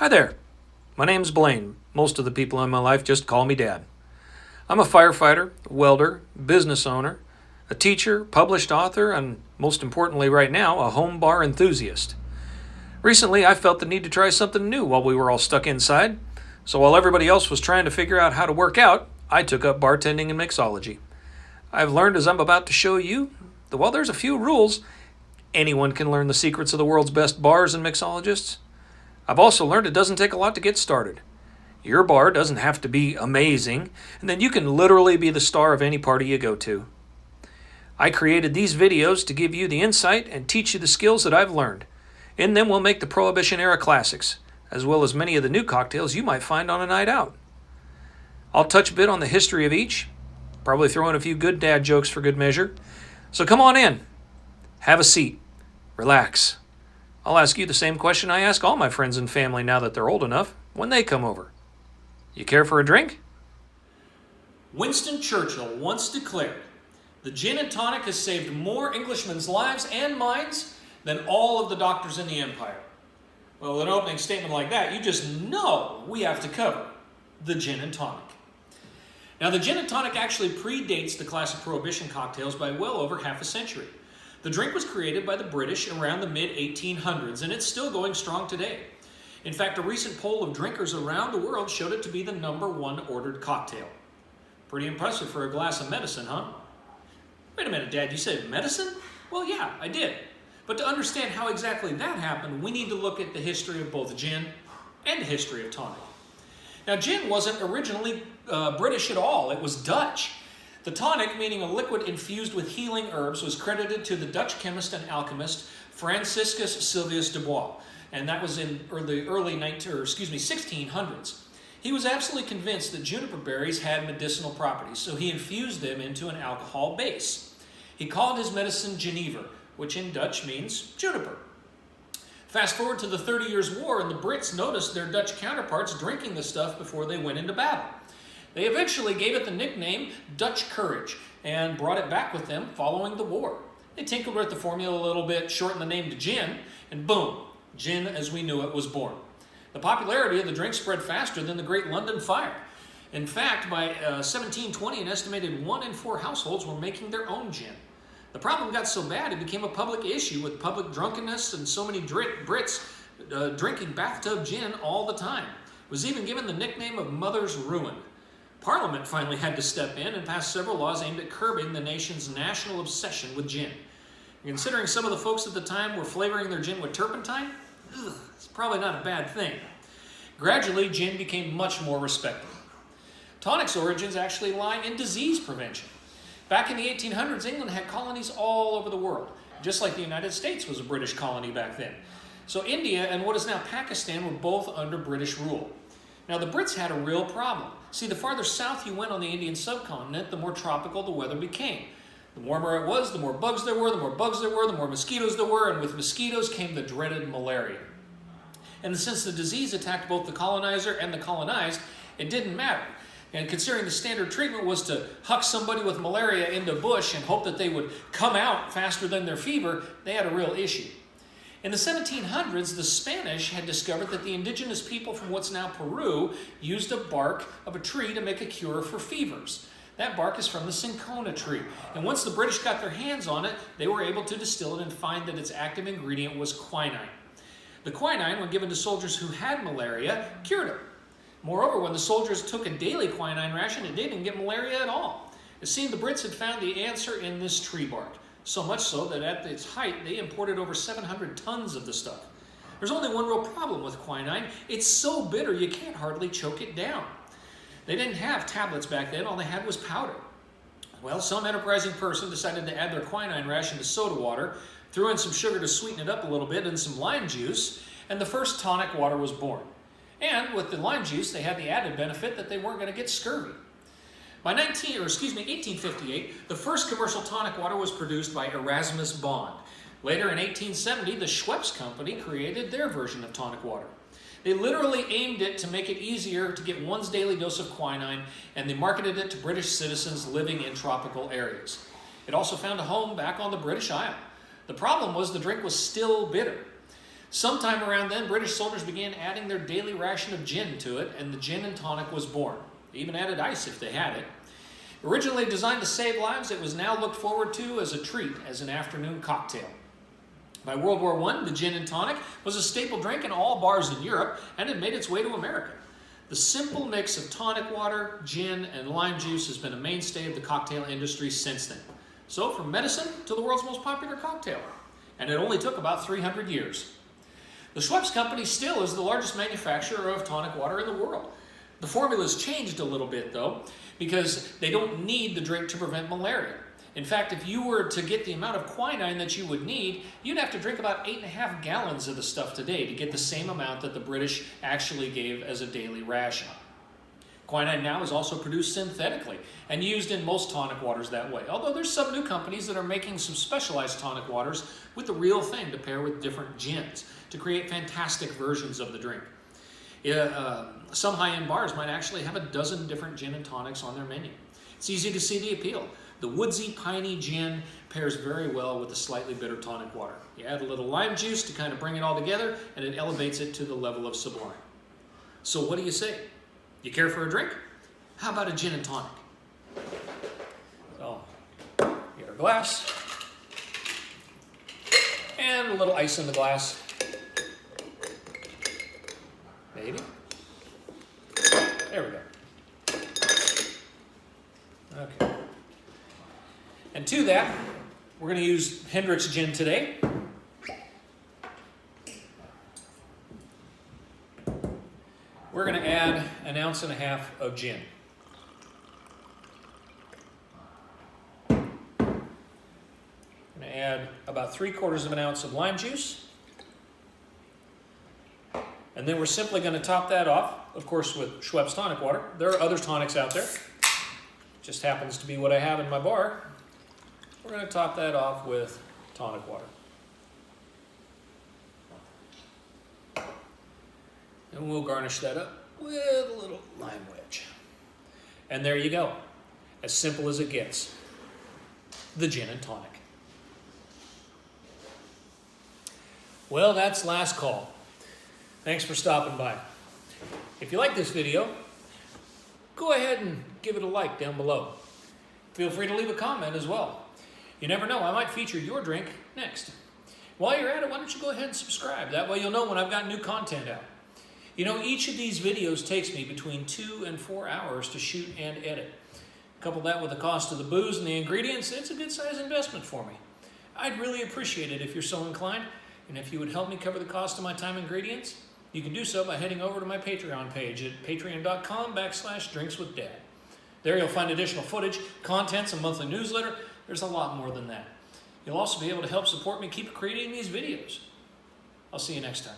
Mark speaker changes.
Speaker 1: Hi there. My name's Blaine. Most of the people in my life just call me Dad. I'm a firefighter, welder, business owner, a teacher, published author, and most importantly right now, a home bar enthusiast. Recently, I felt the need to try something new while we were all stuck inside. So while everybody else was trying to figure out how to work out, I took up bartending and mixology. I've learned as I'm about to show you that while there's a few rules, anyone can learn the secrets of the world's best bars and mixologists. I've also learned it doesn't take a lot to get started. Your bar doesn't have to be amazing, and then you can literally be the star of any party you go to. I created these videos to give you the insight and teach you the skills that I've learned. In them we'll make the Prohibition-era classics, as well as many of the new cocktails you might find on a night out. I'll touch a bit on the history of each, probably throw in a few good dad jokes for good measure. So come on in, have a seat, relax. I'll ask you the same question I ask all my friends and family now that they're old enough when they come over. You care for a drink? Winston Churchill once declared, "The gin and tonic has saved more Englishmen's lives and minds than all of the doctors in the empire." Well, with an opening statement like that, you just know we have to cover the gin and tonic. Now, the gin and tonic actually predates the classic Prohibition cocktails by well over half a century. The drink was created by the British around the mid-1800s, and it's still going strong today. In fact, a recent poll of drinkers around the world showed it to be the #1 ordered cocktail. Pretty impressive for a glass of medicine, huh? Wait a minute, Dad, you said medicine? Well, yeah, I did. But to understand how exactly that happened, we need to look at the history of both gin and the history of tonic. Now, gin wasn't originally British at all. It was Dutch. The tonic, meaning a liquid infused with healing herbs, was credited to the Dutch chemist and alchemist Franciscus Sylvius de Bois, and that was in early 1600s. He was absolutely convinced that juniper berries had medicinal properties, so he infused them into an alcohol base. He called his medicine Genever, which in Dutch means juniper. Fast forward to the 30 Years' War, and the Brits noticed their Dutch counterparts drinking the stuff before they went into battle. They eventually gave it the nickname Dutch Courage and brought it back with them following the war. They tinkered with the formula a little bit, shortened the name to gin, and boom, gin as we knew it was born. The popularity of the drink spread faster than the Great London Fire. In fact, by 1720, an estimated 1 in 4 households were making their own gin. The problem got so bad it became a public issue with public drunkenness and so many Brits drinking bathtub gin all the time. It was even given the nickname of Mother's Ruin. Parliament finally had to step in and pass several laws aimed at curbing the nation's national obsession with gin. Considering some of the folks at the time were flavoring their gin with turpentine, it's probably not a bad thing. Gradually, gin became much more respected. Tonic's origins actually lie in disease prevention. Back in the 1800s, England had colonies all over the world, just like the United States was a British colony back then. So India and what is now Pakistan were both under British rule. Now, the Brits had a real problem. See, the farther south you went on the Indian subcontinent, the more tropical the weather became. The warmer it was, the more bugs there were, the more bugs there were, the more mosquitoes there were, and with mosquitoes came the dreaded malaria. And since the disease attacked both the colonizer and the colonized, it didn't matter. And considering the standard treatment was to huck somebody with malaria into a bush and hope that they would come out faster than their fever, they had a real issue. In the 1700s, the Spanish had discovered that the indigenous people from what's now Peru used a bark of a tree to make a cure for fevers. That bark is from the cinchona tree. And once the British got their hands on it, they were able to distill it and find that its active ingredient was quinine. The quinine, when given to soldiers who had malaria, cured them. Moreover, when the soldiers took a daily quinine ration, they didn't get malaria at all. It seemed the Brits had found the answer in this tree bark. So much so that at its height, they imported over 700 tons of the stuff. There's only one real problem with quinine. It's so bitter you can't hardly choke it down. They didn't have tablets back then. All they had was powder. Well, some enterprising person decided to add their quinine ration to soda water, threw in some sugar to sweeten it up a little bit and some lime juice, and the first tonic water was born. And with the lime juice, they had the added benefit that they weren't going to get scurvy. By 1858, the first commercial tonic water was produced by Erasmus Bond. Later in 1870, the Schweppes Company created their version of tonic water. They literally aimed it to make it easier to get one's daily dose of quinine, and they marketed it to British citizens living in tropical areas. It also found a home back on the British Isle. The problem was the drink was still bitter. Sometime around then, British soldiers began adding their daily ration of gin to it, and the gin and tonic was born. They even added ice if they had it. Originally designed to save lives, it was now looked forward to as a treat, as an afternoon cocktail. By World War I, the gin and tonic was a staple drink in all bars in Europe, and it made its way to America. The simple mix of tonic water, gin, and lime juice has been a mainstay of the cocktail industry since then. So from medicine to the world's most popular cocktail. And it only took about 300 years. The Schweppes company still is the largest manufacturer of tonic water in the world. The formula's changed a little bit though, because they don't need the drink to prevent malaria. In fact, if you were to get the amount of quinine that you would need, you'd have to drink about 8.5 gallons of the stuff today to get the same amount that the British actually gave as a daily ration. Quinine now is also produced synthetically and used in most tonic waters that way, although there's some new companies that are making some specialized tonic waters with the real thing to pair with different gins to create fantastic versions of the drink. Some high-end bars might actually have a dozen different gin and tonics on their menu. It's easy to see the appeal. The woodsy, piney gin pairs very well with the slightly bitter tonic water. You add a little lime juice to kind of bring it all together, and it elevates it to the level of sublime. So what do you say? You care for a drink? How about a gin and tonic? So, get our glass, and a little ice in the glass. Maybe. There we go. Okay. And to that, we're going to use Hendrick's gin today. We're going to add 1.5 ounces of gin. I'm going to add about 3/4 ounce of lime juice. And then we're simply going to top that off, of course, with Schweppes tonic water. There are other tonics out there. Just happens to be what I have in my bar. We're going to top that off with tonic water. And we'll garnish that up with a little lime wedge. And there you go. As simple as it gets. The gin and tonic. Well, that's last call. Thanks for stopping by. If you like this video, go ahead and give it a like down below. Feel free to leave a comment as well. You never know, I might feature your drink next. While you're at it, why don't you go ahead and subscribe? That way you'll know when I've got new content out. You know, each of these videos takes me between 2 and 4 hours to shoot and edit. Couple that with the cost of the booze and the ingredients, it's a good size investment for me. I'd really appreciate it if you're so inclined, and if you would help me cover the cost of my time and ingredients, you can do so by heading over to my Patreon page at patreon.com/drinkswithdad. There you'll find additional footage, contents, a monthly newsletter. There's a lot more than that. You'll also be able to help support me keep creating these videos. I'll see you next time.